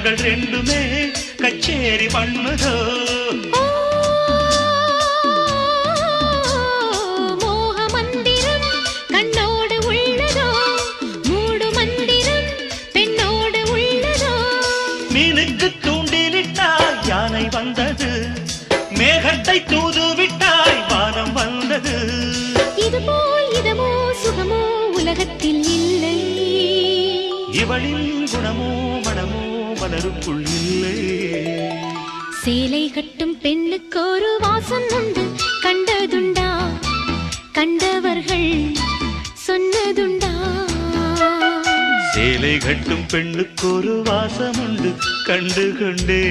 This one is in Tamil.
கண்கள் ரெண்டுமே கச்சேரி பண்ணுதோ மோக மந்திரம் கண்ணோடு உள்ளதோ மூடு மந்திரம் பெண்ணோடு உள்ளதோ மீனுக்கு தூண்டிலிட்டாய் யானை வந்தது மேகத்தை தூதுவிட்டாய் வானம் வந்தது இதுபோ இதமோ சுகமோ உலகத்தில் இல்லை இவளின் குணமோ மனமோ மலருக்குள் இல்லை சேலை கட்டும் பெண்ணுக்கு ஒரு வாசம் உண்டு கண்டதுண்டா கண்டவர்கள் சொன்னதுண்டா சேலை கட்டும் பெண்ணுக்கு ஒரு வாசம் உண்டு கண்டு கொண்டே